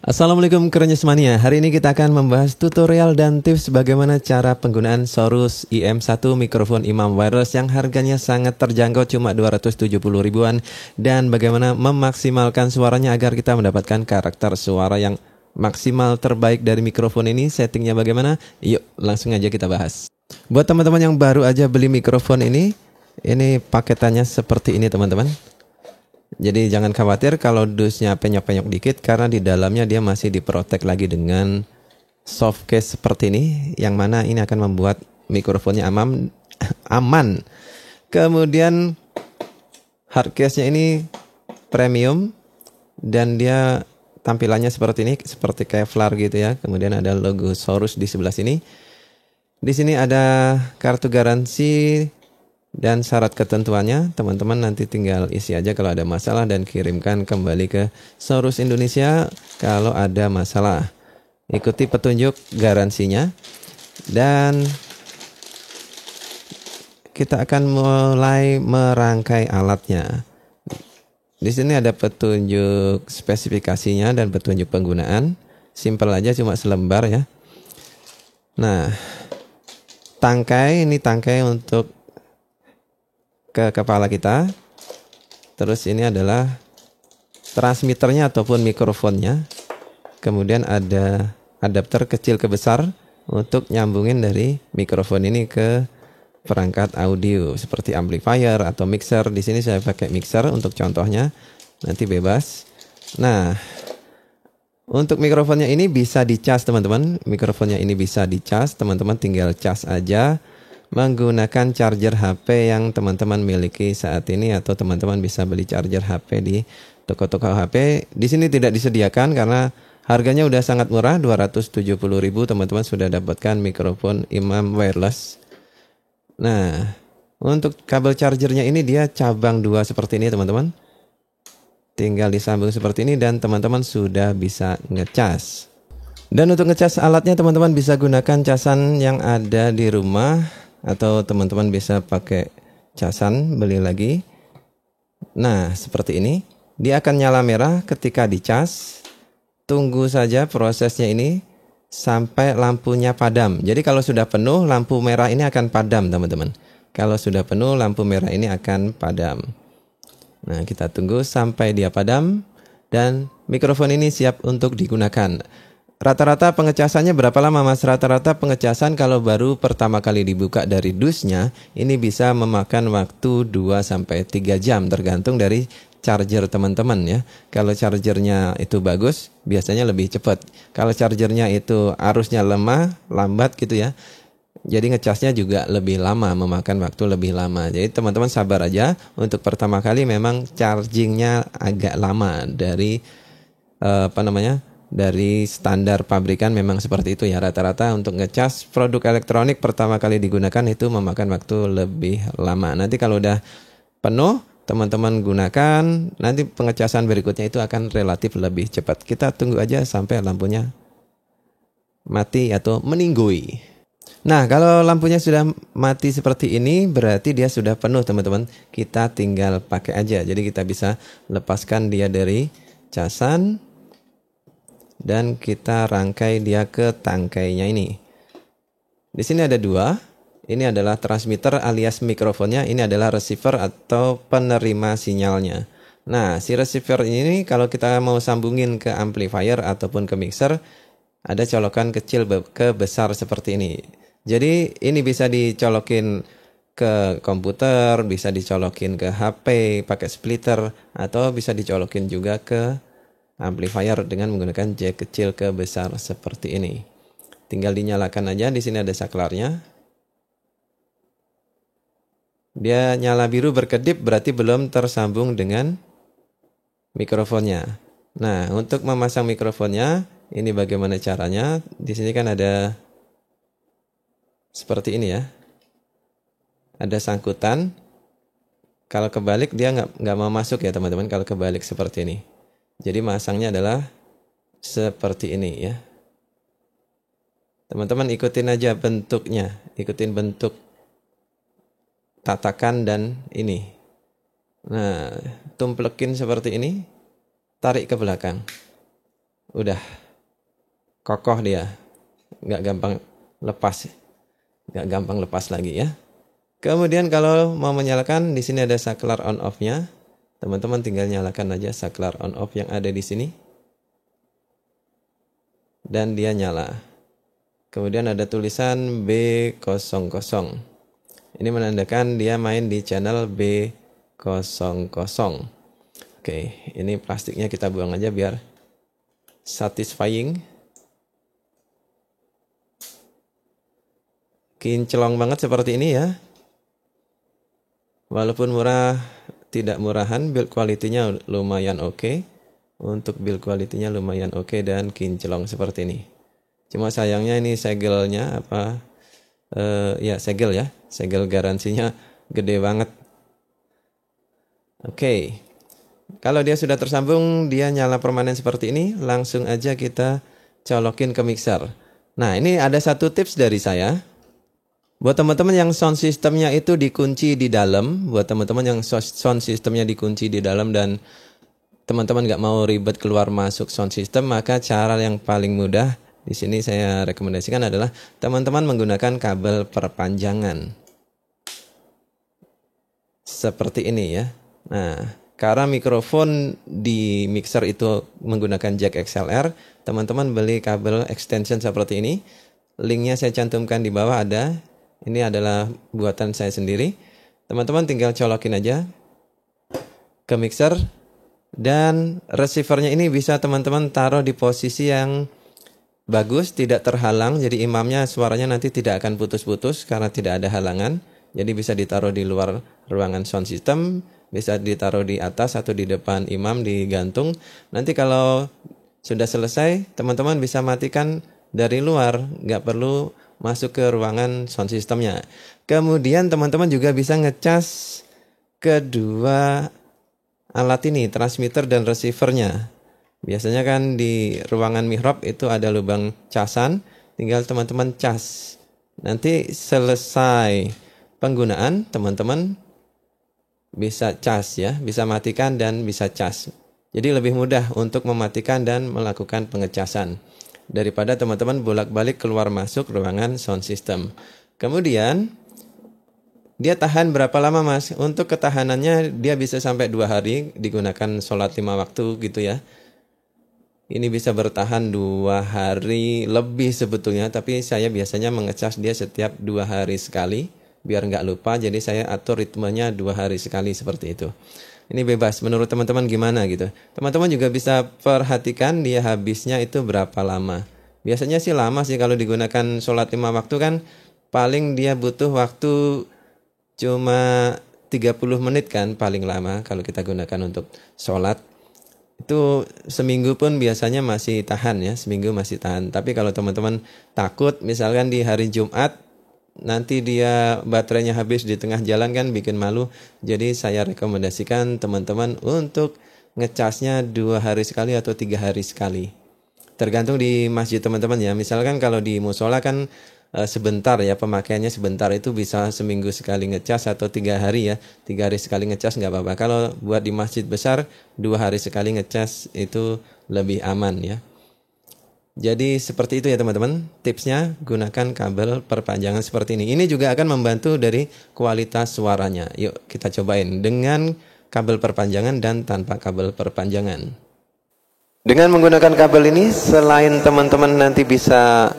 Assalamualaikum Kerenyes Mania. Hari ini kita akan membahas tutorial dan tips bagaimana cara penggunaan Sorus IM1 mikrofon imam wireless yang harganya sangat terjangkau, cuma 270 ribuan, dan bagaimana memaksimalkan suaranya agar kita mendapatkan karakter suara yang maksimal terbaik dari mikrofon ini. Settingnya bagaimana? Yuk langsung aja kita bahas. Buat teman-teman yang baru aja beli mikrofon ini paketannya seperti ini teman-teman. Jadi jangan khawatir kalau dusnya penyok-penyok dikit, karena di dalamnya dia masih diprotek lagi dengan soft case seperti ini, yang mana ini akan membuat mikrofonnya aman. Kemudian hard case-nya ini premium dan dia tampilannya seperti ini, seperti Kevlar gitu ya. Kemudian ada logo Sorus di sebelah sini. Di sini ada kartu garansi dan syarat ketentuannya. Teman-teman nanti tinggal isi aja kalau ada masalah dan kirimkan kembali ke Sorus Indonesia kalau ada masalah. Ikuti petunjuk garansinya dan kita akan mulai merangkai alatnya. Di sini ada petunjuk spesifikasinya dan petunjuk penggunaan. Simple aja, cuma selembar ya. Nah, ini tangkai untuk ke kepala kita. Terus ini adalah transmitternya ataupun mikrofonnya. Kemudian ada adapter kecil ke besar untuk nyambungin dari mikrofon ini ke perangkat audio seperti amplifier atau mixer. Di sini saya pakai mixer untuk contohnya, nanti bebas. Nah, untuk mikrofonnya ini bisa dicas teman-teman. Mikrofonnya ini bisa dicas, teman-teman tinggal cas aja menggunakan charger HP yang teman-teman miliki saat ini, atau teman-teman bisa beli charger HP di toko-toko HP. Di sini tidak disediakan karena harganya udah sangat murah, 270.000 teman-teman sudah dapatkan mikrofon imam wireless. Nah, untuk kabel chargernya ini dia cabang 2 seperti ini teman-teman. Tinggal disambung seperti ini dan teman-teman sudah bisa ngecas. Dan untuk ngecas alatnya teman-teman bisa gunakan casan yang ada di rumah, atau teman-teman bisa pakai casan beli lagi. Nah, seperti ini. Dia akan nyala merah ketika dicas. Tunggu saja prosesnya ini sampai lampunya padam. Jadi kalau sudah penuh, lampu merah ini akan padam teman-teman. Kalau sudah penuh, lampu merah ini akan padam. Nah, kita tunggu sampai dia padam dan mikrofon ini siap untuk digunakan. Rata-rata pengecasannya berapa lama mas? Rata-rata pengecasan kalau baru pertama kali dibuka dari dusnya ini bisa memakan waktu 2-3 jam tergantung dari charger teman-teman ya. Kalau chargernya itu bagus biasanya lebih cepat. Kalau chargernya itu arusnya lambat gitu ya, jadi ngecasnya juga lebih lama, memakan waktu lebih lama. Jadi teman-teman sabar aja. Untuk pertama kali memang chargingnya agak lama dari dari standar pabrikan, memang seperti itu ya. Rata-rata untuk ngecas produk elektronik pertama kali digunakan itu memakan waktu lebih lama. Nanti kalau udah penuh teman-teman gunakan, nanti pengecasan berikutnya itu akan relatif lebih cepat. Kita tunggu aja sampai lampunya mati atau meninggoy. Nah, kalau lampunya sudah mati seperti ini berarti dia sudah penuh teman-teman. Kita tinggal pakai aja. Jadi kita bisa lepaskan dia dari casan dan kita rangkai dia ke tangkainya ini. Di sini ada 2. Ini adalah transmitter alias mikrofonnya. Ini adalah receiver atau penerima sinyalnya. Nah, si receiver ini kalau kita mau sambungin ke amplifier ataupun ke mixer, ada colokan kecil ke besar seperti ini. Jadi ini bisa dicolokin ke komputer, bisa dicolokin ke HP pakai splitter, atau bisa dicolokin juga ke amplifier dengan menggunakan jack kecil ke besar seperti ini. Tinggal dinyalakan aja. Di sini ada saklarnya. Dia nyala biru berkedip berarti belum tersambung dengan mikrofonnya. Nah, untuk memasang mikrofonnya ini bagaimana caranya? Di sini kan ada seperti ini ya. Ada sangkutan. Kalau kebalik dia nggak mau masuk ya teman-teman. Kalau kebalik seperti ini. Jadi masangnya adalah seperti ini ya. Teman-teman ikutin aja bentuknya. Ikutin bentuk tatakan dan ini. Nah, tumplekin seperti ini. Tarik ke belakang. udah kokoh dia, nggak gampang lepas, nggak gampang lepas lagi ya. Kemudian kalau mau menyalakan, di sini ada saklar on off-nya. Teman-teman tinggal nyalakan aja saklar on off yang ada di sini. Dan dia nyala. Kemudian ada tulisan B00. Ini menandakan dia main di channel B00. Oke, ini plastiknya kita buang aja biar satisfying. Kinclong banget seperti ini ya. Walaupun murah, tidak murahan, build quality-nya lumayan oke. Untuk build quality-nya lumayan oke dan kinclong seperti ini. Cuma sayangnya ini segelnya ya segel ya. Segel garansinya gede banget. Oke. Kalau dia sudah tersambung, dia nyala permanen seperti ini, langsung aja kita colokin ke mixer. Nah, ini ada satu tips dari saya. Buat teman-teman yang sound systemnya itu dikunci di dalam, buat teman-teman yang sound systemnya dikunci di dalam dan teman-teman nggak mau ribet keluar masuk sound system, maka cara yang paling mudah di sini saya rekomendasikan adalah teman-teman menggunakan kabel perpanjangan. Seperti ini ya. Nah, karena mikrofon di mixer itu menggunakan jack XLR, teman-teman beli kabel extension seperti ini. Linknya saya cantumkan di bawah ada. Ini adalah buatan saya sendiri. Teman-teman tinggal colokin aja ke mixer. Dan receivernya ini bisa teman-teman taruh di posisi yang bagus, tidak terhalang. Jadi imamnya suaranya nanti tidak akan putus-putus karena tidak ada halangan. Jadi bisa ditaruh di luar ruangan sound system, bisa ditaruh di atas atau di depan imam digantung. Nanti kalau sudah selesai, teman-teman bisa matikan dari luar, nggak perlu masuk ke ruangan sound systemnya. Kemudian teman-teman juga bisa ngecas kedua alat ini, transmitter dan receivernya. Biasanya kan di ruangan mihrab itu ada lubang casan, tinggal teman-teman cas. Nanti selesai penggunaan, teman-teman bisa cas ya, bisa matikan dan bisa cas. Jadi lebih mudah untuk mematikan dan melakukan pengecasan daripada teman-teman bolak-balik keluar masuk ruangan sound system. Kemudian dia tahan berapa lama mas? Untuk ketahanannya dia bisa sampai 2 hari digunakan sholat 5 waktu gitu ya. Ini bisa bertahan 2 hari lebih sebetulnya, tapi saya biasanya mengecas dia setiap 2 hari sekali biar nggak lupa. Jadi saya atur ritmenya 2 hari sekali seperti itu. Ini bebas, menurut teman-teman gimana gitu. Teman-teman juga bisa perhatikan dia habisnya itu berapa lama. Biasanya sih lama sih kalau digunakan sholat 5 waktu kan. Paling dia butuh waktu cuma 30 menit kan paling lama kalau kita gunakan untuk sholat. Itu seminggu pun biasanya masih tahan ya, seminggu masih tahan. Tapi kalau teman-teman takut misalkan di hari Jumat, nanti dia baterainya habis di tengah jalan kan bikin malu. Jadi saya rekomendasikan teman-teman untuk ngecasnya 2 hari sekali atau 3 hari sekali. Tergantung di masjid teman-teman ya. Misalkan kalau di musola kan sebentar ya, pemakaiannya sebentar, itu bisa seminggu sekali ngecas atau 3 hari ya. 3 hari sekali ngecas nggak apa-apa. Kalau buat di masjid besar 2 hari sekali ngecas itu lebih aman ya. Jadi seperti itu ya teman-teman, tipsnya gunakan kabel perpanjangan seperti ini. Ini juga akan membantu dari kualitas suaranya. Yuk kita cobain dengan kabel perpanjangan dan tanpa kabel perpanjangan. Dengan menggunakan kabel ini, selain teman-teman nanti bisa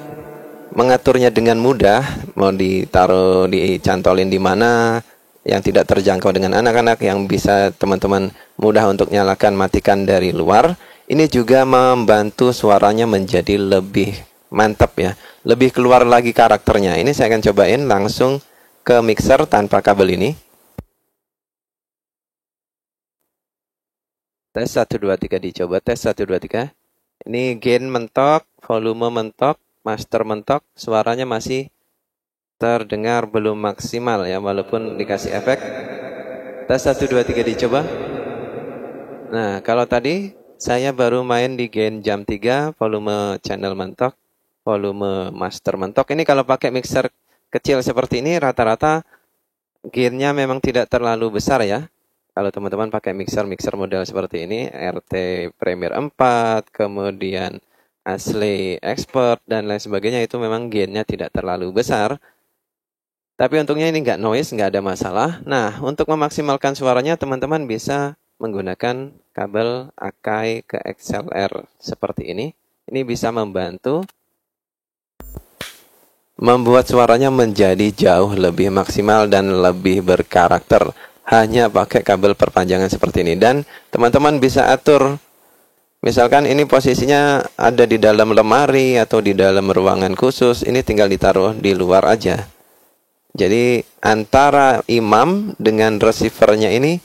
mengaturnya dengan mudah, mau ditaruh, dicantolin di mana yang tidak terjangkau dengan anak-anak, yang bisa teman-teman mudah untuk nyalakan matikan dari luar. Ini juga membantu suaranya menjadi lebih mantap ya, lebih keluar lagi karakternya. Ini saya akan cobain langsung ke mixer tanpa kabel ini. Tes 1 2 3 dicoba, tes 1 2 3. Ini gain mentok, volume mentok, master mentok, suaranya masih terdengar belum maksimal ya, walaupun dikasih efek. Tes 1 2 3 dicoba. Nah, kalau tadi saya baru main di gain jam 3, volume channel mentok, volume master mentok. Ini kalau pakai mixer kecil seperti ini, rata-rata gainnya memang tidak terlalu besar ya. Kalau teman-teman pakai mixer model seperti ini, RT Premier 4, kemudian asli expert dan lain sebagainya, itu memang gainnya tidak terlalu besar. Tapi untungnya ini nggak noise, nggak ada masalah. Nah, untuk memaksimalkan suaranya, teman-teman bisa menggunakan kabel Akai ke XLR seperti ini. Ini bisa membantu membuat suaranya menjadi jauh lebih maksimal dan lebih berkarakter. Hanya pakai kabel perpanjangan seperti ini. Dan teman-teman bisa atur, misalkan ini posisinya ada di dalam lemari atau di dalam ruangan khusus, ini tinggal ditaruh di luar aja. Jadi antara imam dengan receivernya ini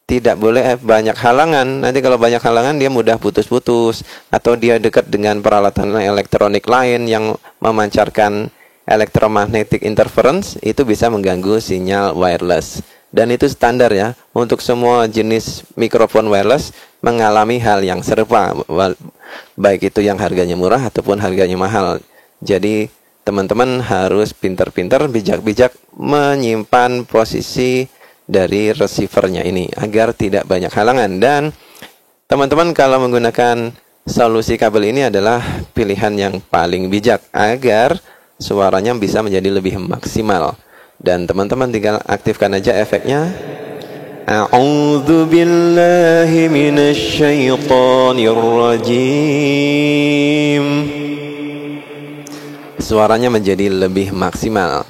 tidak boleh banyak halangan. Nanti kalau banyak halangan dia mudah putus-putus, atau dia dekat dengan peralatan elektronik lain yang memancarkan electromagnetic interference, itu bisa mengganggu sinyal wireless. Dan itu standar ya, untuk semua jenis mikrofon wireless mengalami hal yang serupa, baik itu yang harganya murah ataupun harganya mahal. Jadi teman-teman harus pintar-pintar, bijak-bijak menyimpan posisi dari receivernya ini agar tidak banyak halangan. Dan teman-teman kalau menggunakan solusi kabel ini adalah pilihan yang paling bijak agar suaranya bisa menjadi lebih maksimal. Dan teman-teman tinggal aktifkan aja efeknya. A'udzu billahi minasy syaithanir rajim. Suaranya menjadi lebih maksimal.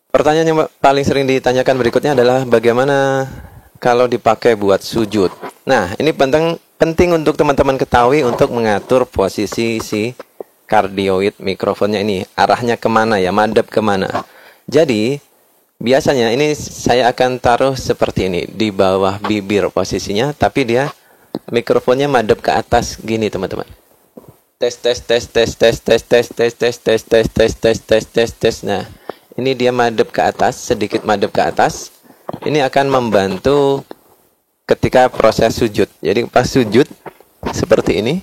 Pertanyaan yang paling sering ditanyakan berikutnya adalah bagaimana kalau dipakai buat sujud. Nah, ini penting untuk teman-teman ketahui untuk mengatur posisi si kardioid mikrofonnya ini. Arahnya kemana ya, madep kemana. Jadi, biasanya ini saya akan taruh seperti ini. Di bawah bibir posisinya, tapi dia mikrofonnya madep ke atas gini teman-teman. Tes. Nah, ini dia madep ke atas, sedikit madep ke atas. Ini akan membantu ketika proses sujud. Jadi pas sujud seperti ini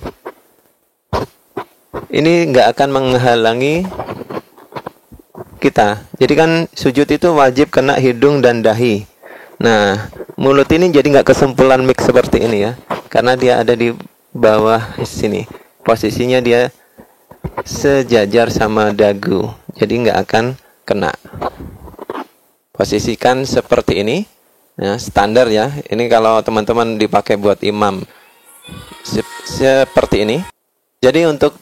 nggak akan menghalangi kita. Jadi kan sujud itu wajib kena hidung dan dahi. Nah, mulut ini jadi nggak kesimpulan mic seperti ini ya, karena dia ada di bawah sini. Posisinya dia sejajar sama dagu, jadi nggak akan kena. Posisikan seperti ini, ya, standar ya. Ini kalau teman-teman dipakai buat imam seperti ini. Jadi untuk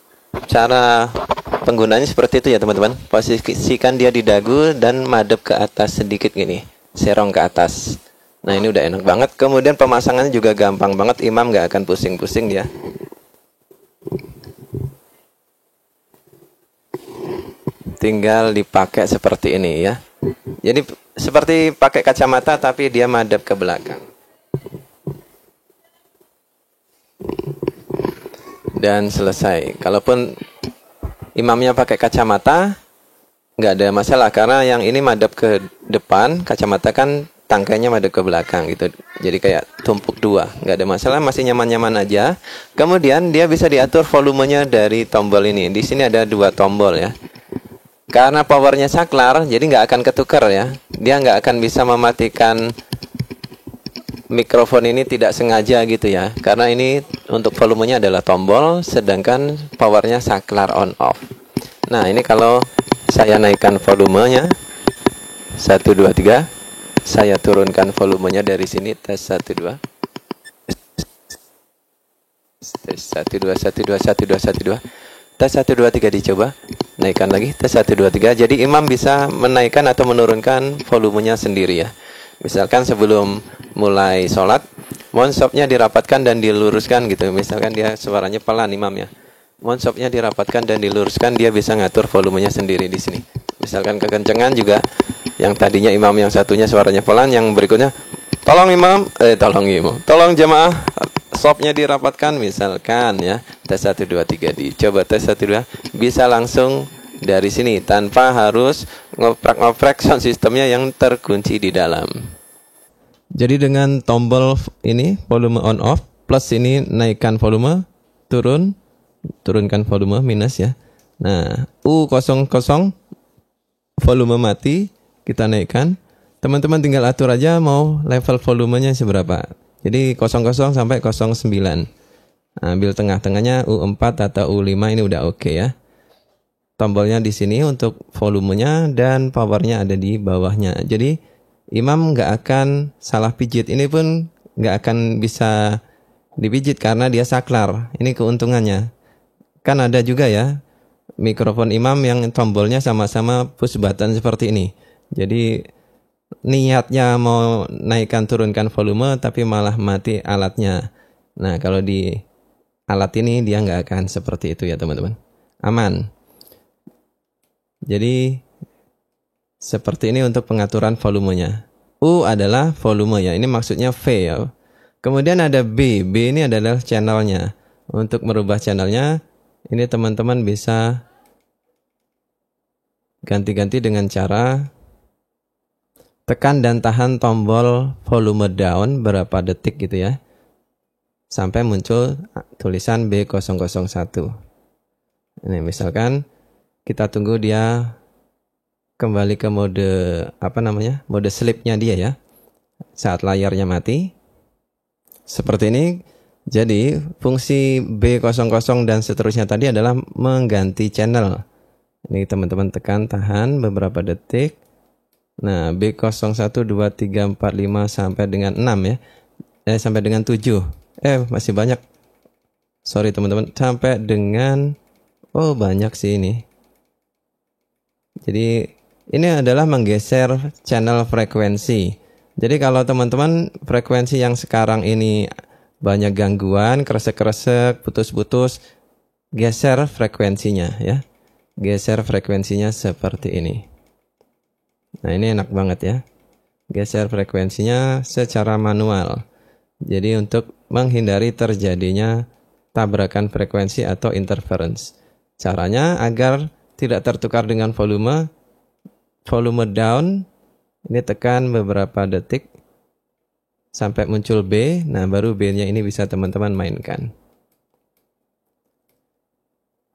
cara penggunanya seperti itu ya teman-teman. Posisikan dia di dagu dan madep ke atas sedikit gini, serong ke atas. Nah, ini udah enak banget. Kemudian pemasangannya juga gampang banget, imam nggak akan pusing-pusing dia. Tinggal dipakai seperti ini ya. Jadi seperti pakai kacamata tapi dia madep ke belakang. Dan selesai. Kalaupun imamnya pakai kacamata, nggak ada masalah karena yang ini madep ke depan, kacamata kan tangkainya madep ke belakang gitu. Jadi kayak tumpuk dua, nggak ada masalah, masih nyaman-nyaman aja. Kemudian dia bisa diatur volumenya dari tombol ini. Di sini ada 2 tombol ya. Karena powernya saklar, jadi nggak akan ketukar ya. Dia nggak akan bisa mematikan mikrofon ini tidak sengaja gitu ya. Karena ini untuk volumenya adalah tombol, sedangkan powernya saklar on off. Nah, ini kalau saya naikkan volumenya 1, 2, 3, saya turunkan volumenya dari sini, tes 1, 2. Tes 1, 2, 1, 2, 1, 2, 1, 2. Tes 1, 2, 3 dicoba. Naikkan lagi, tes 1, 2, 3. Jadi imam bisa menaikkan atau menurunkan volumenya sendiri ya. Misalkan sebelum mulai sholat, monsopnya dirapatkan dan diluruskan gitu. Misalkan dia suaranya pelan imamnya, monsopnya dirapatkan dan diluruskan, dia bisa ngatur volumenya sendiri di sini. Misalkan kekencengan juga, yang tadinya imam yang satunya suaranya pelan, yang berikutnya tolong jamaah, stopnya dirapatkan misalkan ya. Tes 1, 2, 3 dicoba, tes 1, 2, bisa langsung dari sini tanpa harus ngoprek-ngoprek sound sistemnya yang terkunci di dalam. Jadi dengan tombol ini volume on off, plus ini naikkan volume, turunkan volume, minus ya. Nah, U00 volume mati, kita naikkan. Teman-teman tinggal atur aja mau level volumenya seberapa. Jadi 00 sampai 09. Ambil tengah-tengahnya U4 atau U5 ini udah oke ya. Tombolnya di sini untuk volumenya dan powernya ada di bawahnya. Jadi imam nggak akan salah pijit. Ini pun nggak akan bisa dipijit karena dia saklar. Ini keuntungannya. Kan ada juga ya mikrofon imam yang tombolnya sama-sama push button seperti ini. Jadi niatnya mau naikkan turunkan volume tapi malah mati alatnya. Nah kalau di alat ini dia nggak akan seperti itu ya teman-teman. Aman. Jadi seperti ini untuk pengaturan volumenya. U adalah volume ya. Ini maksudnya V ya. Kemudian ada B. B ini adalah channelnya. Untuk merubah channelnya, ini teman-teman bisa ganti-ganti dengan cara tekan dan tahan tombol volume down berapa detik gitu ya. Sampai muncul tulisan B001. Ini misalkan kita tunggu dia kembali ke mode mode sleep-nya dia ya. Saat layarnya mati. Seperti ini. Jadi fungsi B00 dan seterusnya tadi adalah mengganti channel. Ini teman-teman tekan tahan beberapa detik. Nah, B01 2 3 4 5 sampai dengan 6 ya. Sampai dengan 7. Masih banyak. Sorry teman-teman, sampai dengan banyak sih ini. Jadi ini adalah menggeser channel frekuensi. Jadi kalau teman-teman frekuensi yang sekarang ini banyak gangguan, kresek-kresek, putus-putus, geser frekuensinya ya. Geser frekuensinya seperti ini. Nah, ini enak banget ya. Geser frekuensinya secara manual. Jadi untuk menghindari terjadinya tabrakan frekuensi atau interference. Caranya agar tidak tertukar dengan volume down, ini tekan beberapa detik sampai muncul B. Nah, baru B-nya ini bisa teman-teman mainkan.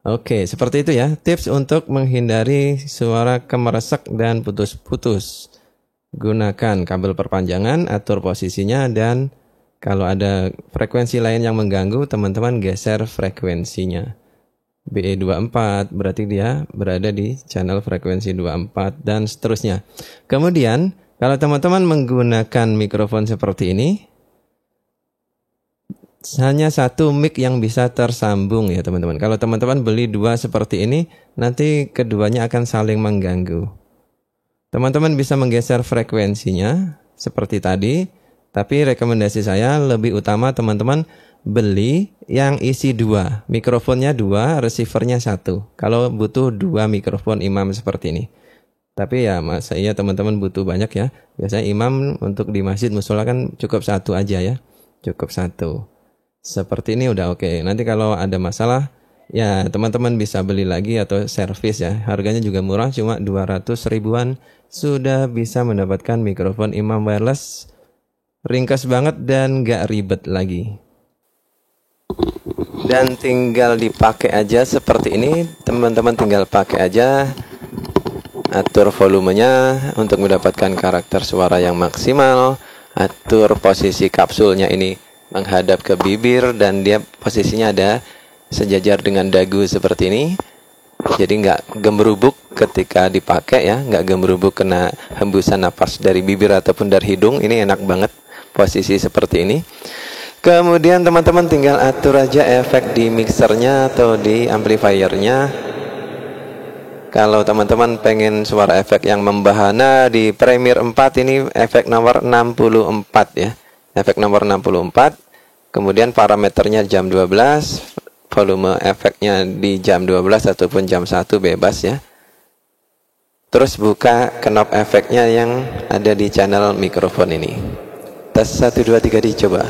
Oke, seperti itu ya. Tips untuk menghindari suara kemeresek dan putus-putus. Gunakan kabel perpanjangan, atur posisinya, dan kalau ada frekuensi lain yang mengganggu, teman-teman geser frekuensinya. BE24 berarti dia berada di channel frekuensi 24 dan seterusnya. Kemudian kalau teman-teman menggunakan mikrofon seperti ini, hanya satu mic yang bisa tersambung ya teman-teman. Kalau teman-teman beli dua seperti ini, nanti keduanya akan saling mengganggu. Teman-teman bisa menggeser frekuensinya seperti tadi, tapi rekomendasi saya lebih utama teman-teman beli yang isi dua, mikrofonnya dua, receivernya satu. Kalau butuh dua mikrofon imam seperti ini. Tapi ya saya teman-teman butuh banyak ya. Biasanya imam untuk di masjid musola kan cukup satu aja ya. Cukup satu. Seperti ini udah oke. Nanti kalau ada masalah ya teman-teman bisa beli lagi atau servis ya. Harganya juga murah, cuma 200 ribuan sudah bisa mendapatkan mikrofon imam wireless. Ringkas banget dan gak ribet lagi. Dan tinggal dipakai aja seperti ini. Teman-teman tinggal pakai aja. Atur volumenya untuk mendapatkan karakter suara yang maksimal. Atur posisi kapsulnya ini menghadap ke bibir dan dia posisinya ada sejajar dengan dagu seperti ini. Jadi nggak gemerubuk ketika dipakai ya. Nggak gemerubuk kena hembusan napas dari bibir ataupun dari hidung. Ini enak banget posisi seperti ini. Kemudian teman-teman tinggal atur aja efek di mixernya atau di amplifiernya. Kalau teman-teman pengen suara efek yang membahana di Premiere 4 ini efek nomor 64 ya. Efek nomor 64. Kemudian parameternya jam 12, volume efeknya di jam 12 ataupun jam 1 bebas ya. Terus buka knob efeknya yang ada di channel mikrofon ini. Tes 1 2 3 dicoba.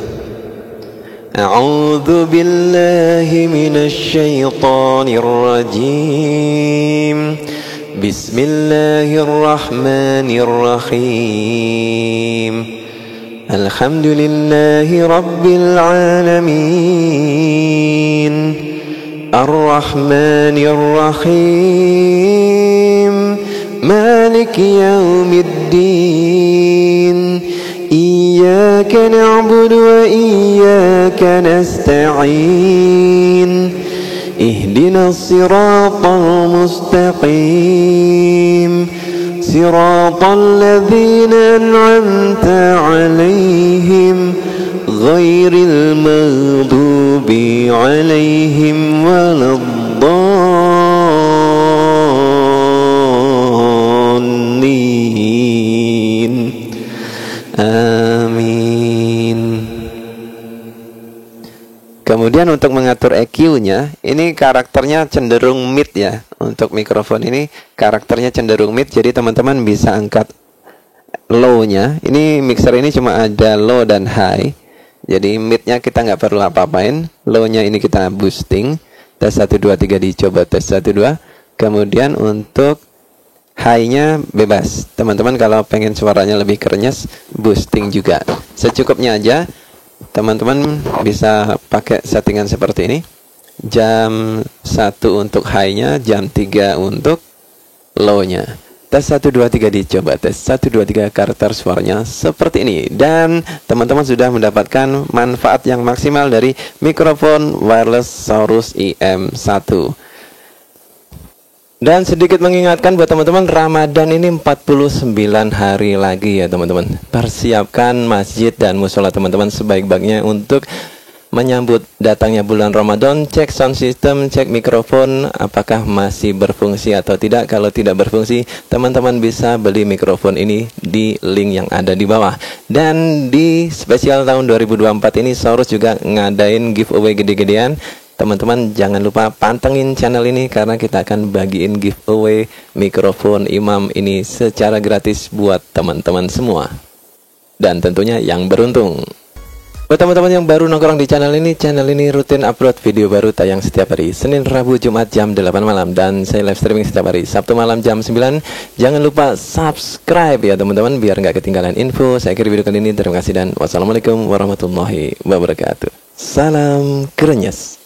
A'udzu billahi minasy syaithanir rajim. Bismillahirrahmanirrahim. Alhamdulillahi rabbil alamin. Ar-Rahmanir Rahim. Maliki yaumiddin. إياك نعبد وإياك نستعين اهدنا الصراط المستقيم صراط الذين أنعمت عليهم غير المغضوب عليهم ولا الضالين Amin. Kemudian untuk mengatur EQ-nya, ini karakternya cenderung mid ya. Untuk mikrofon ini karakternya cenderung mid, jadi teman-teman bisa angkat low-nya. Ini mixer ini cuma ada low dan high. Jadi mid-nya kita nggak perlu apa-apain. Low-nya ini kita boosting. Tes 1 2 3 dicoba tes 1 2. Kemudian untuk high-nya bebas. Teman-teman kalau pengen suaranya lebih kerenyes, boosting juga. Secukupnya aja. Teman-teman bisa pakai settingan seperti ini. Jam 1 untuk high-nya, jam 3 untuk low-nya. Tes 1 2 3 dicoba. Tes 1 2 3 karakter suaranya seperti ini. Dan teman-teman sudah mendapatkan manfaat yang maksimal dari mikrofon wireless Saurus IM1. Dan sedikit mengingatkan buat teman-teman, Ramadan ini 49 hari lagi ya teman-teman. Persiapkan masjid dan musola teman-teman sebaik-baiknya untuk menyambut datangnya bulan Ramadan. Cek sound system, cek mikrofon apakah masih berfungsi atau tidak. Kalau tidak berfungsi, teman-teman bisa beli mikrofon ini di link yang ada di bawah. Dan di spesial tahun 2024 ini Saurus juga ngadain giveaway gede-gedean. Teman-teman jangan lupa pantengin channel ini karena kita akan bagiin giveaway mikrofon Imam ini secara gratis buat teman-teman semua. Dan tentunya yang beruntung. Buat teman-teman yang baru nongkrong di channel ini rutin upload video baru tayang setiap hari Senin, Rabu, Jumat jam 8 malam. Dan saya live streaming setiap hari Sabtu malam jam 9. Jangan lupa subscribe ya teman-teman biar nggak ketinggalan info. Saya akhiri video kali ini. Terima kasih dan wassalamualaikum warahmatullahi wabarakatuh. Salam kerenyes.